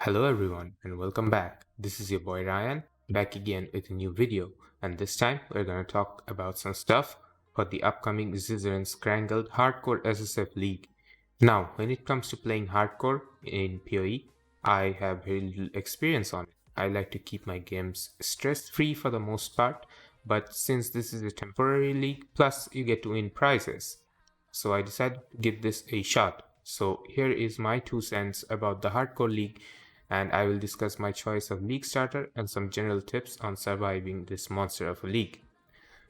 Hello everyone and welcome back. This is your boy Ryan back again with a new video, and this time we're gonna talk about some stuff for the upcoming Zizaran's Krangled Hardcore SSF League. Now, when it comes to playing hardcore in POE, I have very little experience on it. I like to keep my games stress-free for the most part, but since this is a temporary league, plus you get to win prizes, so I decided to give this a shot. So here is my 2 cents about the hardcore league, and I will discuss my choice of league starter and some general tips on surviving this monster of a league.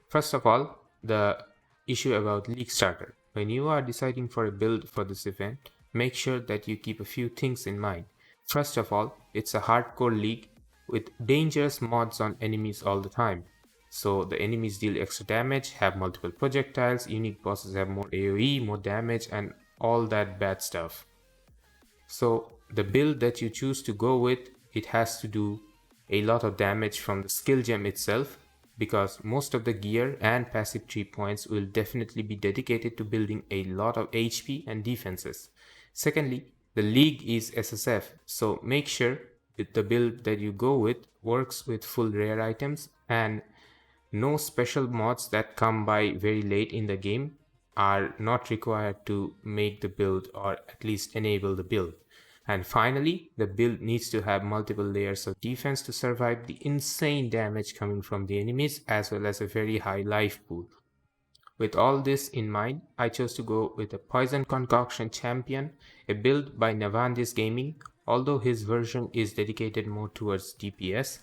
First of all, the issue about league starter. When you are deciding for a build for this event, make sure that you keep a few things in mind. First of all, it's a hardcore league with dangerous mods on enemies all the time. So the enemies deal extra damage, have multiple projectiles, unique bosses have more AoE, more damage, and all that bad stuff. So the build that you choose to go with, it has to do a lot of damage from the skill gem itself, because most of the gear and passive tree points will definitely be dedicated to building a lot of HP and defenses. Secondly, the league is SSF, so make sure that the build that you go with works with full rare items, and no special mods that come by very late in the game are not required to make the build, or at least enable the build. And finally, the build needs to have multiple layers of defense to survive the insane damage coming from the enemies, as well as a very high life pool. With all this in mind, I chose to go with a Poison Concoction Champion, a build by Navandis Gaming. Although his version is dedicated more towards DPS,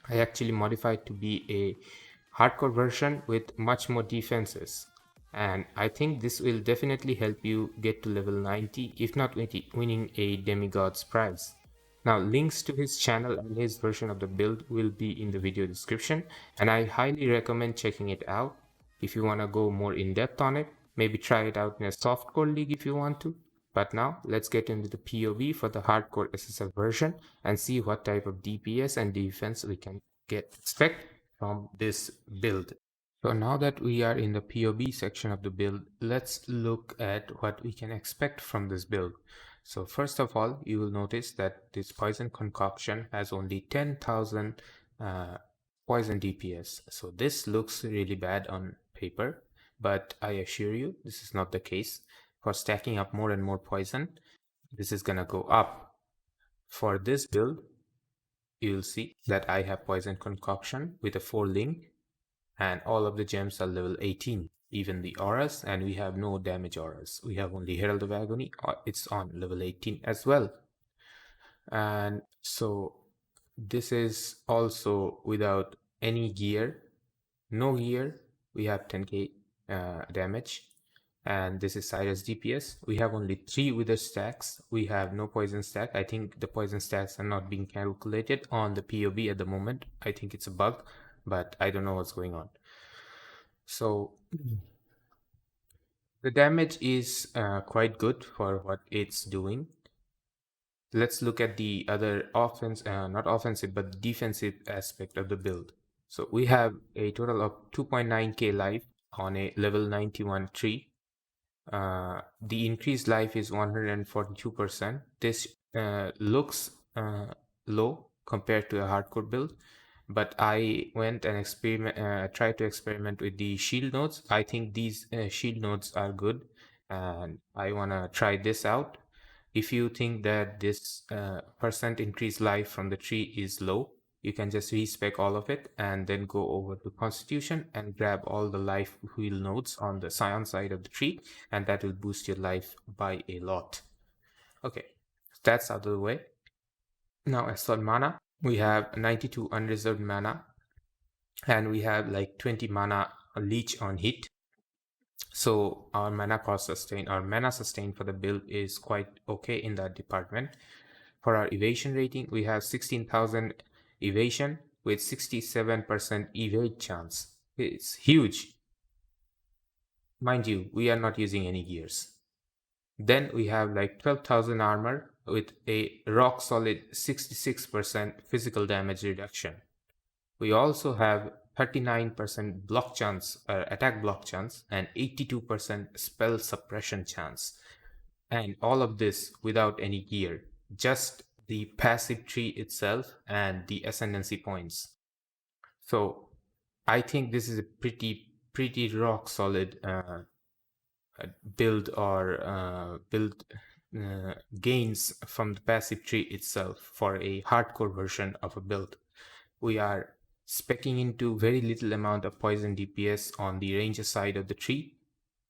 I actually modified to be a hardcore version with much more defenses, and I think this will definitely help you get to level 90, if not winning a demigod's prize. Now, links to his channel and his version of the build will be in the video description, and I highly recommend checking it out. If you want to go more in depth on it, maybe try it out in a softcore league if you want to. But now let's get into the POE for the hardcore SSF version and see what type of DPS and defense we can expect from this build. So now that we are in the POB section of the build, let's look at what we can expect from this build. So first of all, you will notice that this poison concoction has only 10,000 poison DPS. So this looks really bad on paper, but I assure you this is not the case. For stacking up more and more poison, this is gonna go up. For this build, you'll see that I have poison concoction with a 4 link, and all of the gems are level 18, even the auras, and we have no damage auras. We have only Herald of Agony, it's on level 18 as well. And so this is also without any gear, no gear. We have 10k damage, and this is Cyrus DPS. We have only 3 wither stacks. We have no poison stack. I think the poison stacks are not being calculated on the POB at the moment. I think it's a bug, but I don't know what's going on. So the damage is quite good for what it's doing. Let's look at the other not offensive, but defensive aspect of the build. So we have a total of 2.9k life on a level 91 tree. The increased life is 142%. This looks low compared to a hardcore build, but I went and tried to experiment with the shield nodes. I think these shield nodes are good, and I want to try this out. If you think that this percent increased life from the tree is low, you can just respec all of it and then go over to Constitution and grab all the life wheel nodes on the Scion side of the tree, and that will boost your life by a lot. Okay, that's out of the way. Now, as for mana, we have 92 unreserved mana, and we have like 20 mana leech on hit. So our mana sustain for the build is quite okay in that department. For our evasion rating, we have 16,000 evasion with 67% evade chance. It's huge. Mind you, we are not using any gears. Then we have like 12,000 armor with a rock solid 66% physical damage reduction. We also have 39% block chance, attack block chance, and 82% spell suppression chance. And all of this without any gear, just the passive tree itself, and the ascendancy points. So I think this is a pretty rock solid build or build gains from the passive tree itself for a hardcore version of a build. We are speccing into very little amount of poison DPS on the ranger side of the tree,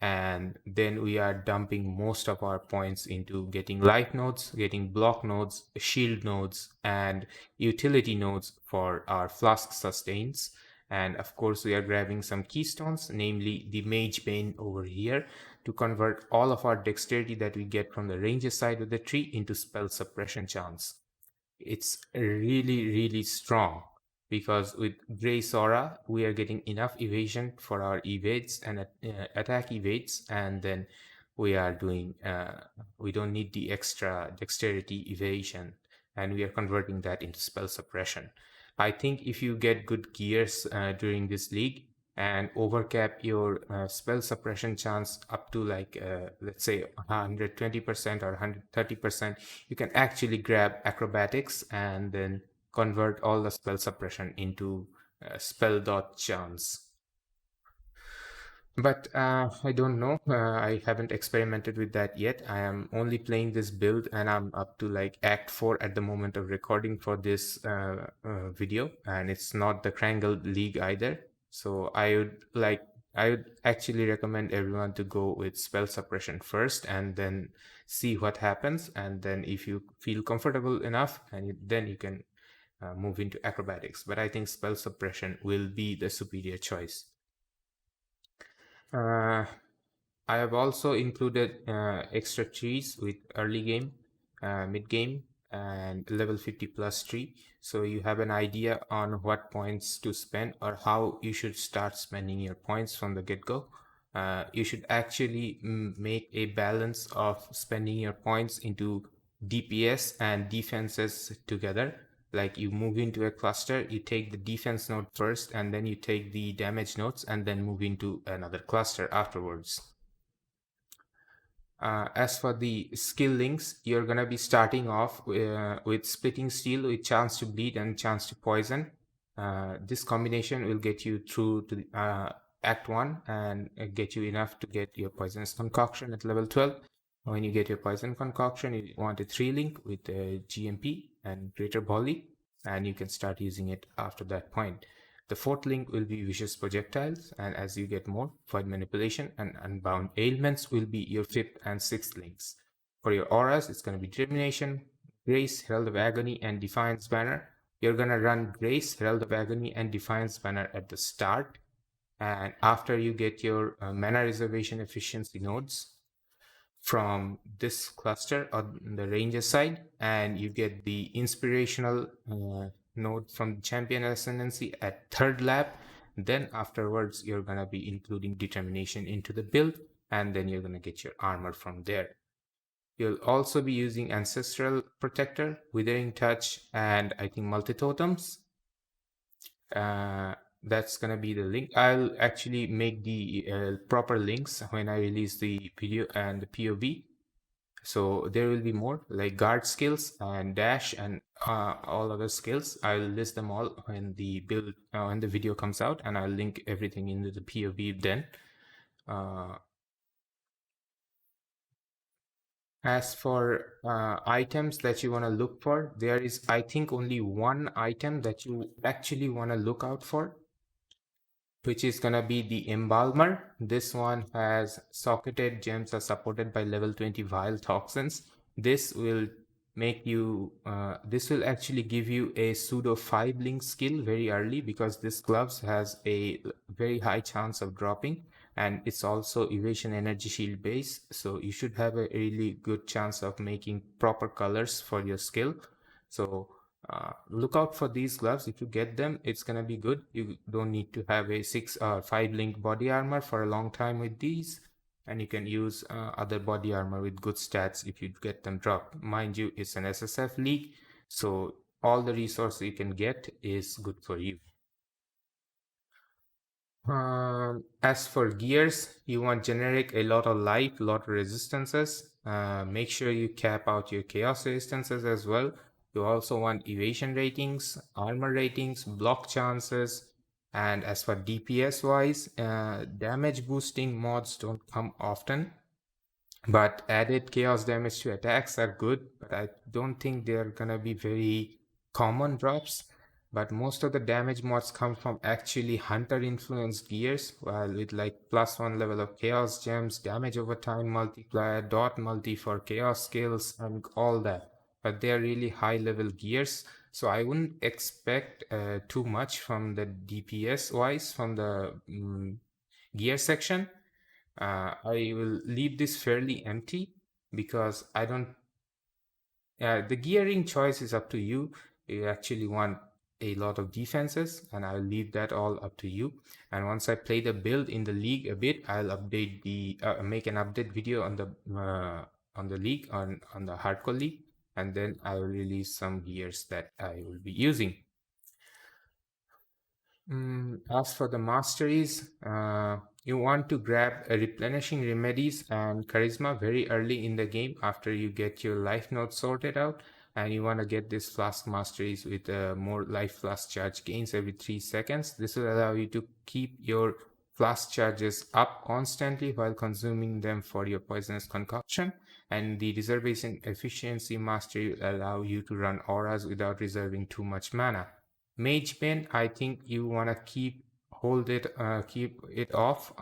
and then we are dumping most of our points into getting life nodes, getting block nodes, shield nodes, and utility nodes for our flask sustains. And of course, we are grabbing some keystones, namely the mage bane over here, to convert all of our dexterity that we get from the ranger side of the tree into spell suppression chance. It's really strong, because with Grace Aura we are getting enough evasion for our evades and attack evades, and then we are doing we don't need the extra dexterity evasion, and we are converting that into spell suppression. I think if you get good gears during this league and overcap your spell suppression chance up to like let's say 120% or 130%, you can actually grab acrobatics and then convert all the spell suppression into spell dot chance. But I don't know. I haven't experimented with that yet. I am only playing this build, and I'm up to like Act 4 at the moment of recording for this video, and it's not the Krangled League either. So I would actually recommend everyone to go with spell suppression first, and then see what happens. And then if you feel comfortable enough, and then you can move into acrobatics. But I think spell suppression will be the superior choice. I have also included extra trees with early game, mid game, and level 50 plus tree. So you have an idea on what points to spend or how you should start spending your points from the get-go. You should actually make a balance of spending your points into DPS and defenses together. Like you move into a cluster, you take the defense node first, and then you take the damage nodes, and then move into another cluster afterwards. As for the skill links, you're gonna be starting off with Splitting Steel with chance to bleed and chance to poison. This combination will get you through to Act 1 and get you enough to get your Poisonous Concoction at level 12. When you get your Poison Concoction, you want a 3-link with GMP and Greater Volley, and you can start using it after that point. The 4th link will be Vicious Projectiles, and as you get more, Void Manipulation and Unbound Ailments will be your 5th and 6th links. For your auras, it's going to be Determination, Grace, Herald of Agony, and Defiance Banner. You're going to run Grace, Herald of Agony, and Defiance Banner at the start, and after you get your mana reservation efficiency nodes from this cluster on the ranger side, and you get the inspirational node from the champion ascendancy at 3rd lap, then afterwards you're gonna be including determination into the build, and then you're gonna get your armor from there. You'll also be using ancestral protector, withering touch, and I think multi-totems. That's gonna be the link. I'll actually make the proper links when I release the video and the POV. So there will be more like guard skills and dash and all other skills. I'll list them all when the build when the video comes out, and I'll link everything into the POV then. As for items that you want to look for, there is, I think, only one item that you actually want to look out for, which is gonna be the Embalmer. This one has socketed gems are supported by level 20 Vile Toxins. This will make you, this will actually give you a pseudo 5-link skill very early, because this gloves has a very high chance of dropping, and it's also evasion energy shield base, so you should have a really good chance of making proper colors for your skill. So look out for these gloves. If you get them, it's gonna be good. You don't need to have a 6 or 5-link body armor for a long time with these, and you can use other body armor with good stats if you get them dropped. Mind you, it's an SSF league, so all the resources you can get is good for you. As for gears, you want generic, a lot of life, a lot of resistances. Make sure you cap out your chaos resistances as well. You also want evasion ratings, armor ratings, block chances, and as for DPS wise, damage boosting mods don't come often, but added chaos damage to attacks are good, but I don't think they're gonna be very common drops. But most of the damage mods come from actually hunter influenced gears, while with like +1 level of chaos gems, damage over time multiplier, dot multi for chaos skills, and all that. But they're really high level gears, so I wouldn't expect too much from the DPS wise from the gear section. I will leave this fairly empty because I don't. The gearing choice is up to you. You actually want a lot of defenses, and I'll leave that all up to you. And once I play the build in the league a bit, I'll update the make an update video on the league on the hardcore league, and then I will release some gears that I will be using. As for the masteries, you want to grab a replenishing remedies and charisma very early in the game after you get your life nodes sorted out, and you want to get this flask masteries with more life flask charge gains every 3 seconds. This will allow you to keep your flask charges up constantly while consuming them for your poisonous concoction, and the reservation efficiency mastery will allow you to run auras without reserving too much mana. Mage Pen, I think you want to keep it off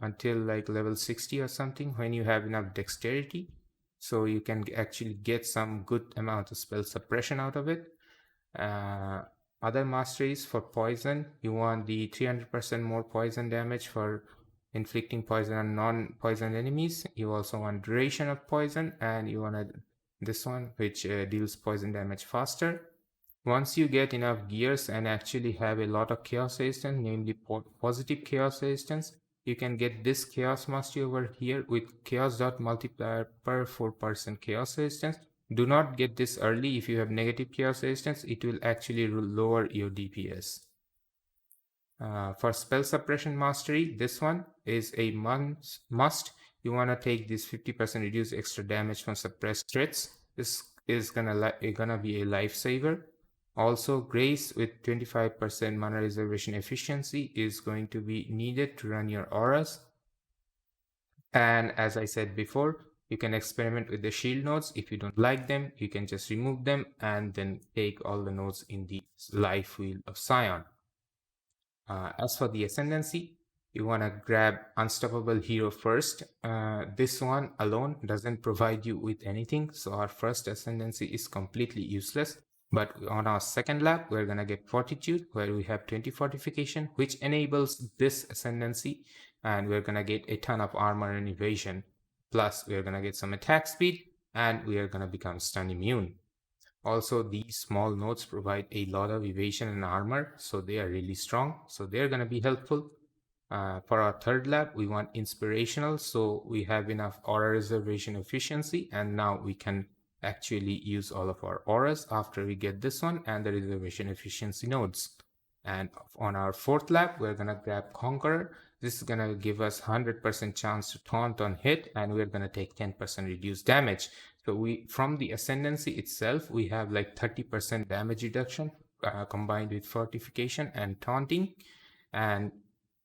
until like level 60 or something when you have enough dexterity, so you can actually get some good amount of spell suppression out of it. Other masteries for poison, you want the 300% more poison damage for inflicting poison on non-poison enemies. You also want duration of poison, and you want this one which deals poison damage faster. Once you get enough gears and actually have a lot of chaos resistance, namely positive chaos resistance, you can get this chaos mastery over here with chaos dot multiplier per 4% chaos resistance. Do not get this early. If you have negative chaos resistance, it will actually lower your DPS. For spell suppression mastery, this one is a must. You want to take this 50% reduced extra damage from suppressed threats. This is gonna be a lifesaver. Also, Grace with 25% mana reservation efficiency is going to be needed to run your auras. And as I said before, you can experiment with the shield nodes. If you don't like them, you can just remove them and then take all the nodes in the life wheel of Scion. As for the ascendancy, you want to grab Unstoppable Hero first. This one alone doesn't provide you with anything, so our first ascendancy is completely useless. But on our second lap, we're going to get Fortitude, where we have 20 fortification, which enables this ascendancy, and we're going to get a ton of armor and evasion. Plus, we're going to get some attack speed, and we are going to become stun immune. Also, these small nodes provide a lot of evasion and armor, so they are really strong. So they're going to be helpful. For our third lap, we want inspirational, so we have enough aura reservation efficiency, and now we can actually use all of our auras after we get this one and the reservation efficiency nodes. And on our fourth lap, we're going to grab Conqueror. This is going to give us 100% chance to taunt on hit, and we're going to take 10% reduced damage. So from the ascendancy itself, we have like 30% damage reduction combined with fortification and taunting. And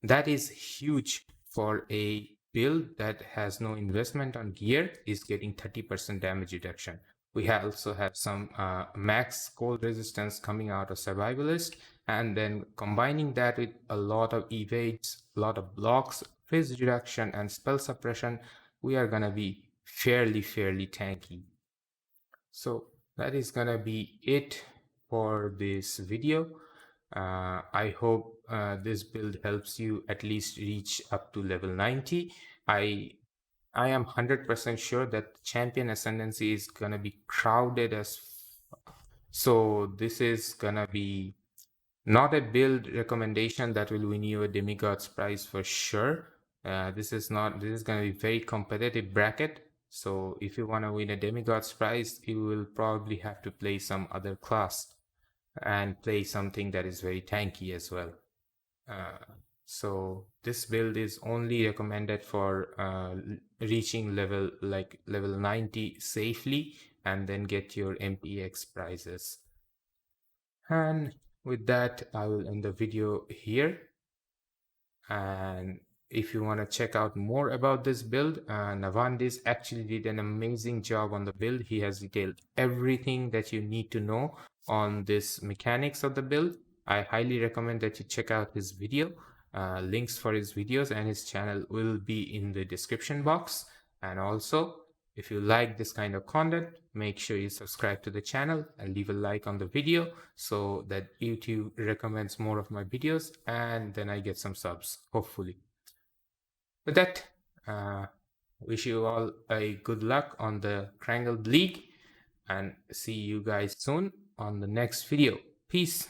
that is huge for a build that has no investment on gear, is getting 30% damage reduction. We also have some max cold resistance coming out of Survivalist, and then combining that with a lot of evades, a lot of blocks, phase reduction, and spell suppression, we are gonna be fairly tanky. So that is gonna be it for this video. I hope this build helps you at least reach up to level 90. I am 100% sure that champion ascendancy is gonna be crowded so this is gonna be not a build recommendation that will win you a demigod's prize for sure. This is gonna be very competitive bracket. So if you want to win a demigod's prize, you will probably have to play some other class and play something that is very tanky as well. So this build is only recommended for reaching level 90 safely and then get your MPX prizes. And with that, I will end the video here. And if you want to check out more about this build, Navandis actually did an amazing job on the build. He has detailed everything that you need to know on this mechanics of the build. I highly recommend that you check out his video. Links for his videos and his channel will be in the description box. And also, if you like this kind of content, make sure you subscribe to the channel and leave a like on the video so that YouTube recommends more of my videos and then I get some subs, hopefully. With that, wish you all a good luck on the Krangled League and see you guys soon on the next video. Peace.